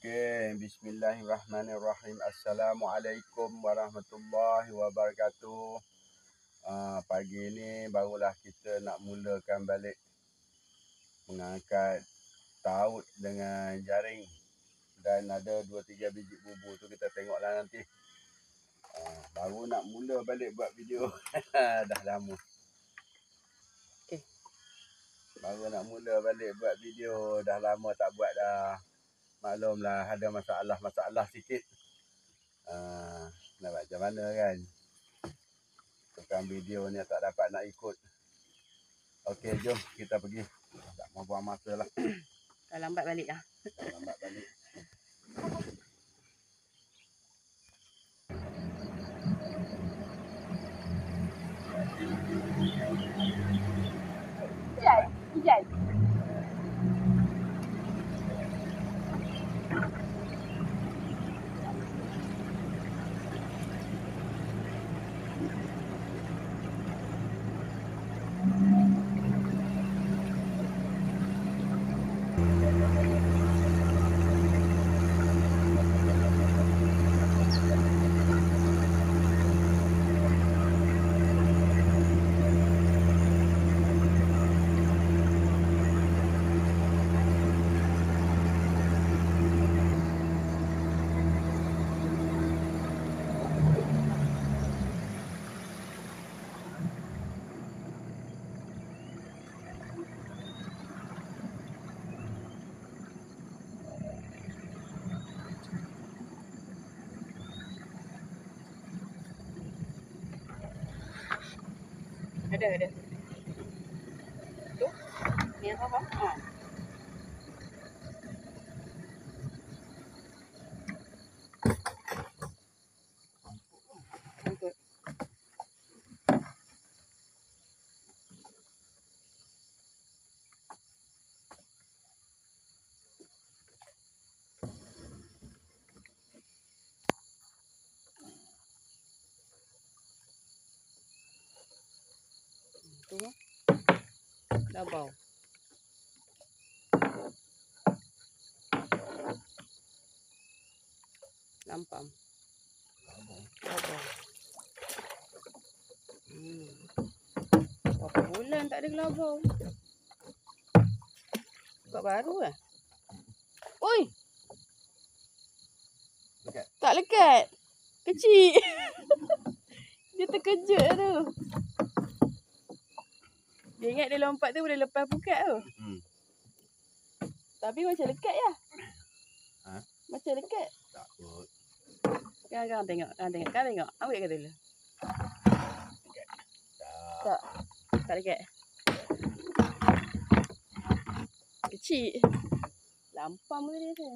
Okey, bismillahirrahmanirrahim. Assalamualaikum warahmatullahi wabarakatuh. Pagi ni barulah kita nak mulakan balik mengangkat taut dengan jaring. Dan ada 2-3 biji bubu tu kita tengoklah nanti. Baru nak mula balik buat video. Dah lama. Okay. Baru nak mula balik buat video. Dah lama tak buat dah. Maklumlah ada masalah sikit. Nak buat macam mana kan. Tukang video ni tak dapat nak ikut. Okey, jom kita pergi. Tak mau buang masa lah. Dah lambat balik dah. Dah lambat balik. Hujan. Ada. Tu. Ni apa? Angkut. Tu. Labau. Lampam. Labau. Berapa bulan tak ada gelabau. Buka baru lah. Oi! Lekat. Tak lekat. Kecil. Dia terkejut tu. Dia ingat dia lompat tu boleh lepas pukat tu. Tapi macam lekat ya. Macam lekat. Tak kot. Kang tengok. Ambil kat dulu. Tak. Tak lekat. Kecil. Lampam ke dia tu.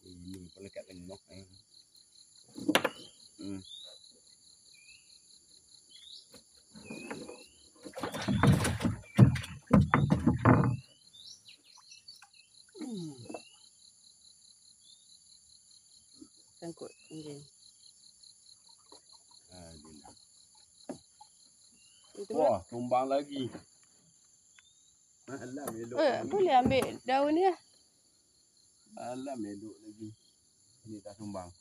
Ini pun lekat tengok. Sangkut enjin. Wah, tumbang lagi. Alam elok. Boleh ambil daun ni lah. Alam elok lagi. Ini dah tumbang.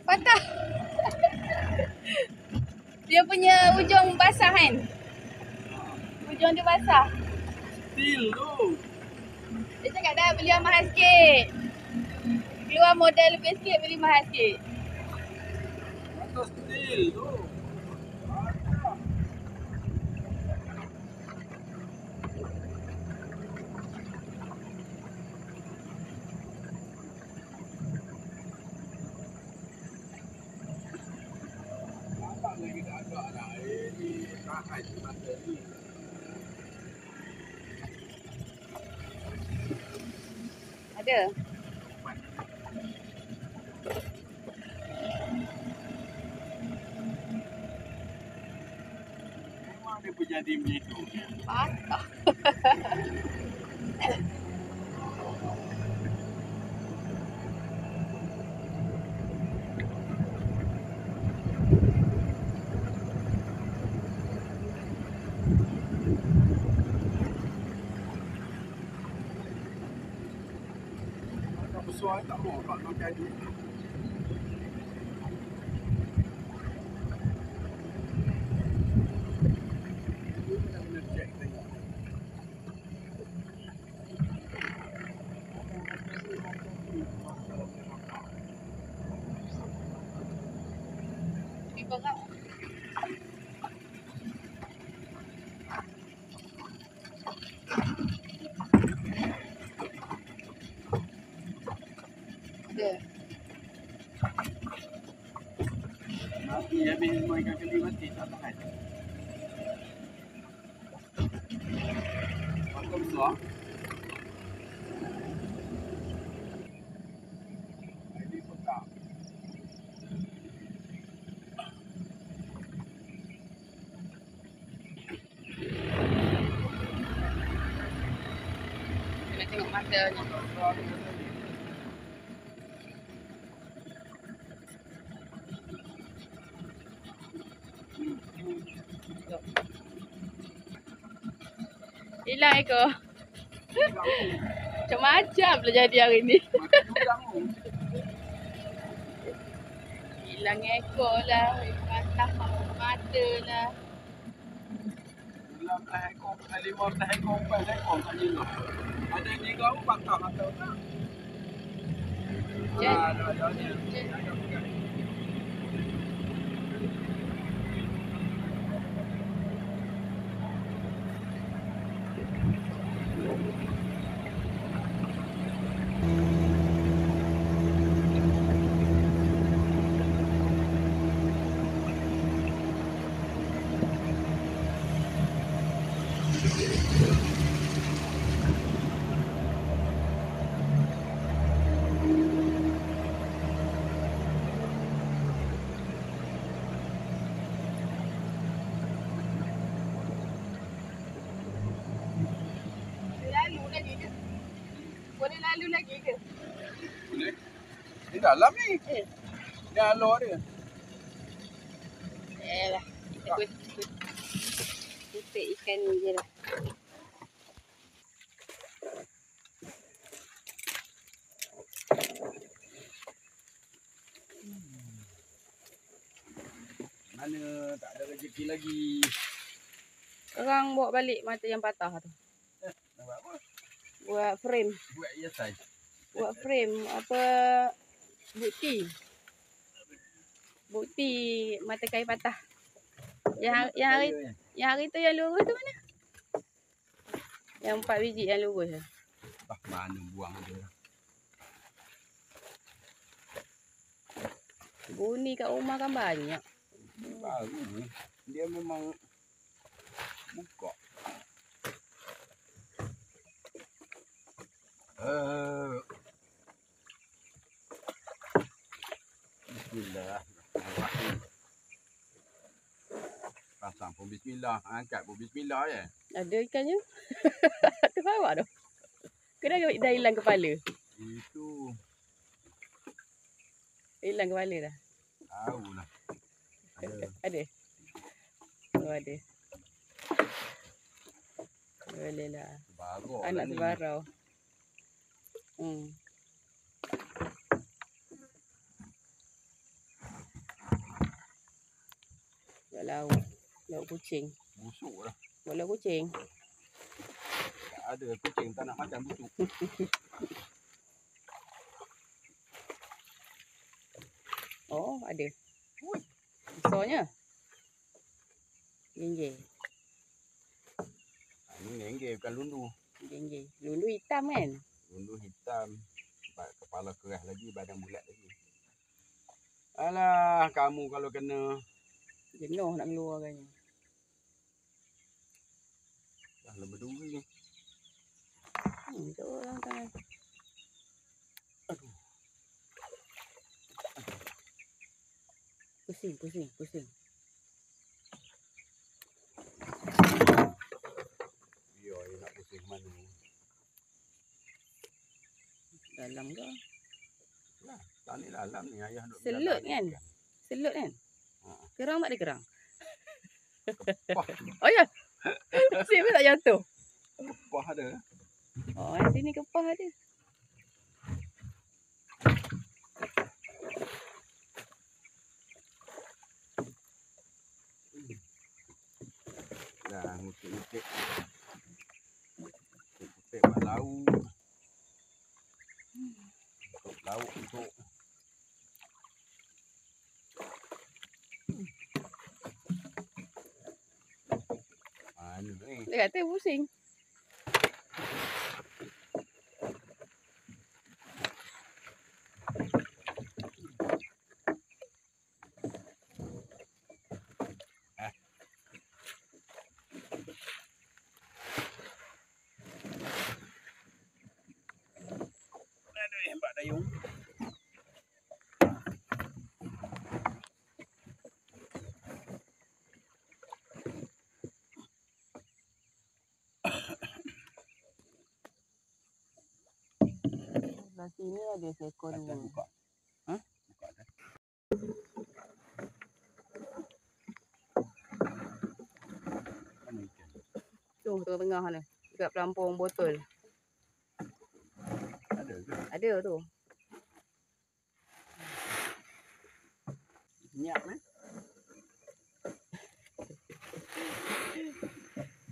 Patah. Dia punya ujung basah kan? Ujung dia basah. Steel tu. Dia cakap dah beli yang mahal sikit. Keluar model lebih sikit beli mahal sikit. Atau steel tu. Tak nak. Ini tahan mata ni. Ada. Memang dia berjadi macam tu. Patah. Tak besar tak mau tak nak jadi. Kena check tengok. Ni berat. Ada. Mati habis semua ikan keli mati tak tahan. Mata besar. Ini petak. Kena tengok matanya. Hilang ekor. Macam-macam lah jadi hari ni. Hilang ekor lah. Patah mata lah. 15 ekor, 15 ekor, 4 ekor kat sini. Ada 3 pun patah mata tak? Jen. Ada ni. Ada pegang. Lalu lagi ke? Boleh lalu lagi ke? Boleh. Di dalam ni. Ni alur dia. Yalah. Kita kutip ikan ni je lah. Mana tak ada rezeki lagi. Orang bawa balik mata yang patah tu. Nak buat apa? Buat frame. Buat hiasan. Buat frame apa bukti. Bukti mata kail patah. Yang hari tu yang lurus tu mana? Yang 4 biji yang lurus tu. Mana buang dia. Bunyi kat rumah kan banyak. Baru ni. Dia memang buka. Bismillahirrahmanirrahim. Pasang pun bismillah, angkat pun bismillah je. Ada ikannya. Tu bawa tu. Kena dah hilang kepala. Itu Hilang kepala dah. tahulah. Ada. Oh ada. Boleh lah. Sebarok Anak lah ni. sebarau. Buat lauk. Lauk kucing. Busuk lah. Buat lauk kucing. Tak ada kucing tak nak makan busuk. Oh ada. Besarnya. Genggih. Ini nenggeh bukan lundu. Genggih. Lundu hitam kan? Lundu hitam. Kepala keras lagi, badan bulat lagi. Alah, kamu kalau kena Jenuh nak keluarkannya. Dah lebih dulu ni. Itu orang tangan. Aduh. Pusing. Biar dia nak pusing mana. Dalam ke? Lah, tak ni dalam ni ayah duk Selut berjalan kan? Selut kan? Ha. Kerang tak ada kerang? Kepah. Oh ya. Siapa tak jatuh? Kepah ada. Oh, sini kepah ada. Dah ngutip-ngutip. Ngutip buat lauk. Untuk lauk untuk. Mana ni? Dia kata pusing. Aduh, hembat dayung. Sebelah sini ada seekor Dah dua. buka. Ha? Buka dah. Mana ikan? Tu, tengah-tengah ni. Dekat pelampung botol. Ada ke? Ada tu. Minyak ni?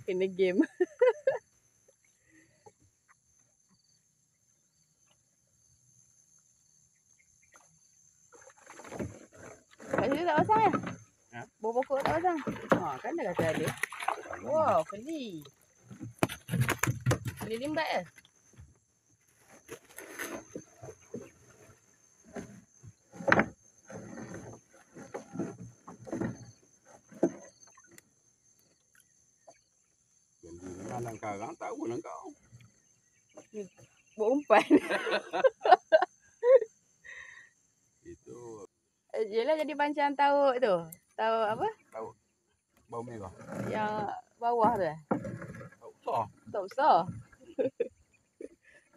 Kena game. Kat situ tak pasang ya? Ha? Buah pokok tak pasang? Ha, kan dah kata ada. Wow, keli. Keli limbat ke? Jadi malang karang tahu lah kau. Buat umpan. Itu Yelah jadi pancang tahu tu. Tahu apa? tahu bau merah. Yang bawah tu. Tahu besar. Tak besar.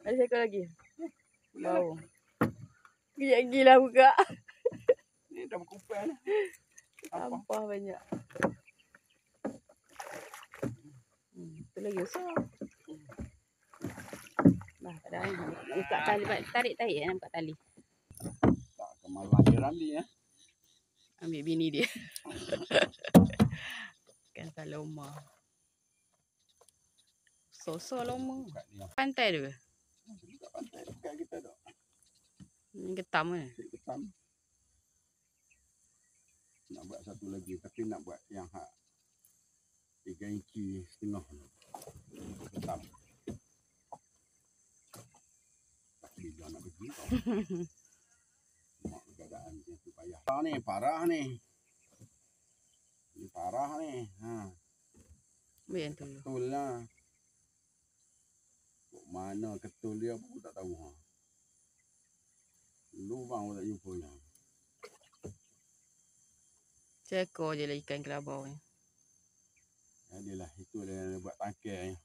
Ada seekor lagi. Bau. Gila buka. Ni dah berkumpul ni. Apa? Sampah banyak. Tu lagi besar. Nah, tak ada air. Nak buka tali. Tarik nak buka tali. Tak kemalan dia rali ya. Ambil bini dia. Kan Saloma. So loma. Buka ni. Pantai tu ke? Dekat pantai dekat kita dah. Ni ketam ke? Cik ketam. Nak buat satu lagi tapi nak buat yang hak 3 inci setengah tu. Ketam. Tak bila nak pergi tau. Mak keadaan dia tu payah. Ni parah ni. Ni parah ni. Ha. Ambil yang tu. Betul lah. Kok mana ketul dia pun tak tahu. Ha. Lubang pun tak jumpanya. Seekor je lah ikan kelabau ni. Adalah itu dia buat tangkai.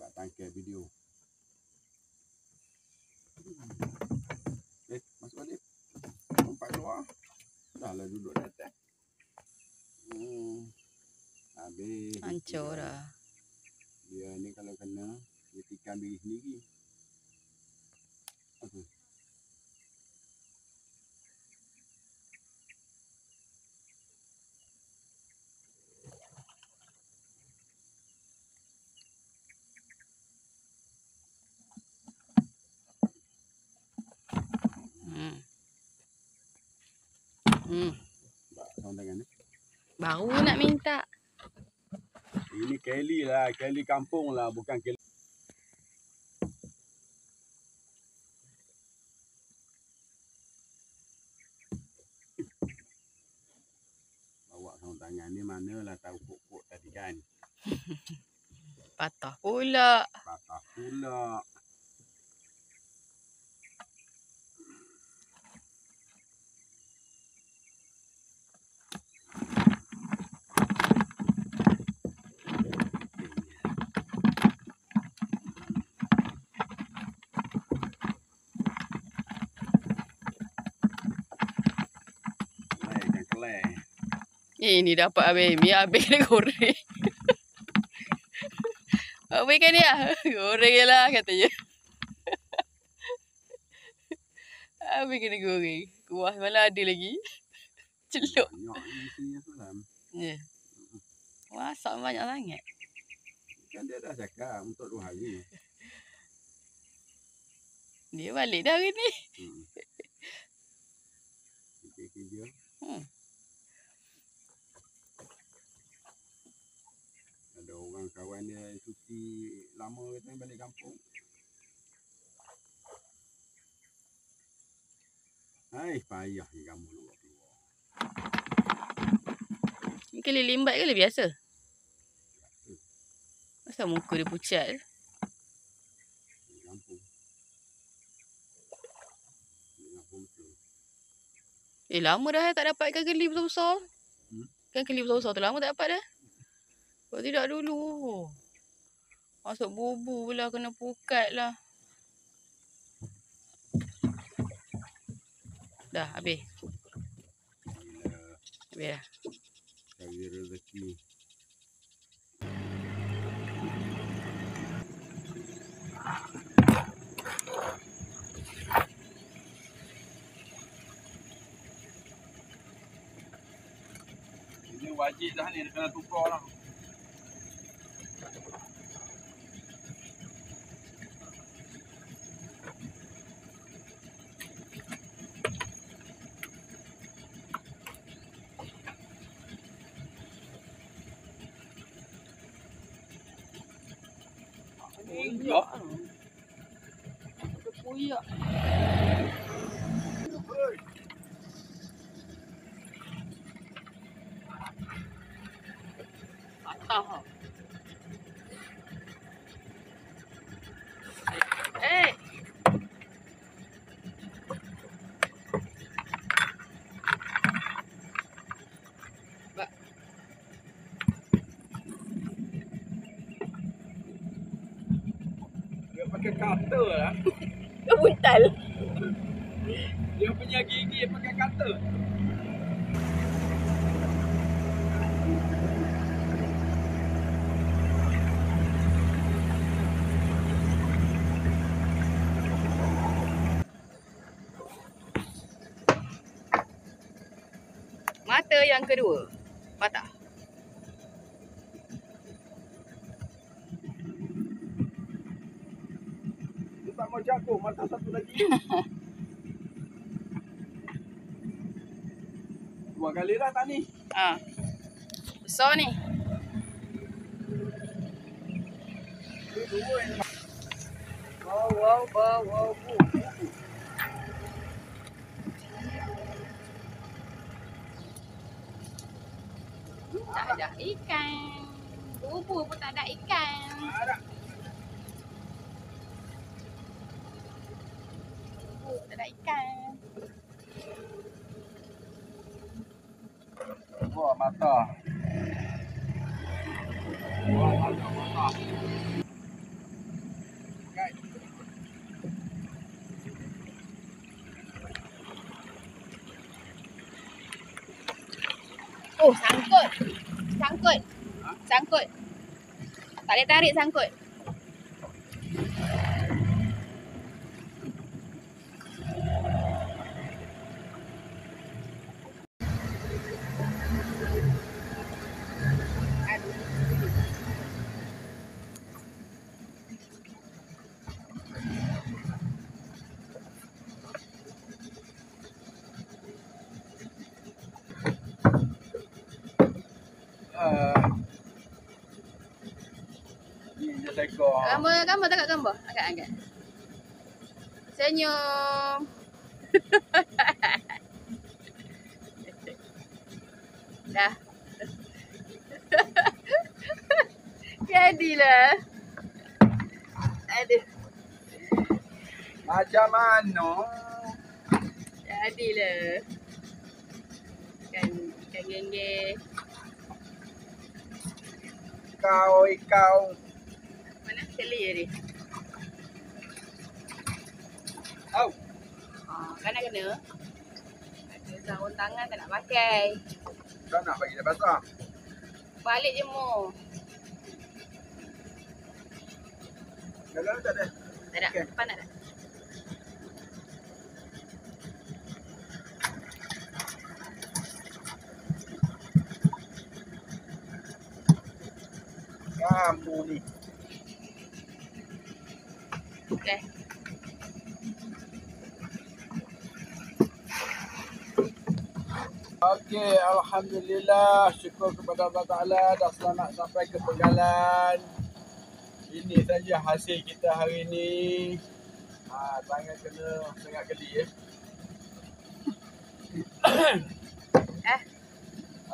Buat tangkai video. Masuk balik. Nampak keluar. Dah lah duduk di atas. Habis. Hancur dah. Dia ni kalau kena, dia tikam diri sendiri. Apa? Nampak sarung tangan ni. Baru nak minta. Ini Kelly lah. Kelly kampung lah. Bukan Kelly. tangan ni manalah tahu pokok tadi kan. Patah pula. Patah pula. Ini dapat habis. Habis kena goreng. Habis kan dia? Goreng je lah katanya. Habis kena goreng. Kuah malah ada lagi. Celup. Ya. Masak banyak sangat. Kan dia dah cakap untuk 2 hari. Dia balik dah hari ni. Kerja. Ada orang kawan dia cuti lama katanya balik kampung. Hai, payah ni kamu nak keluar. Ni kali limbat ke le biasa? Masa muka dia pucat? Balik kampung. Balik kampung tu. Lama dah tak dapat ikan keli besar-besar. Ikan keli besar-besar tu lama tak dapat dah. Kalau tidak dulu. Masuk bubu pula kena pukat lah. Dah habis. Habis dah. Cari rezeki. Ini wajib dah ni, kena tukar lah. Puyak. Puyak. Patah. Dia pakai cutter lah. Buntal. Dia punya gigi pakai cutter. Mata yang kedua patah. Dia tak mau jago, mata satu lagi. 2 kali dah tak ni. Besar ni. Wow. Tak ada ikan. Bubu pun tak ada ikan. Ada. Bubu tak ada ikan. Wah, mata. Wah, mata. Okay. Oh, sangkut. Sangkut. Tak boleh tarik sangkut. Ni dia tekor. Gambar tak kat gambar? Angkat. Senyum. Dah. Jadilah. Aduh. Macam mana? Jadilah. Ikan genge. Kau. Mana? Clear dia. Au. Kan nak kena. Ada sarung tangan tak nak pakai. Kau nak bagi dia basah? Balik jemur. Dalam tak ada? Tak ada. Okey. Depan tak ada. Kamu ni. Okay. Okey, alhamdulillah, syukur kepada Allah Taala dah selamat sampai ke penggalan. Ini saja hasil kita hari ini. Tangan kena sangat geli ya.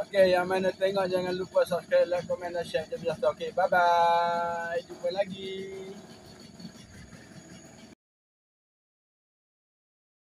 Okey, yang mana tengok jangan lupa subscribe, like, komen dan share macam biasa. Okey, bye bye. Jumpa lagi.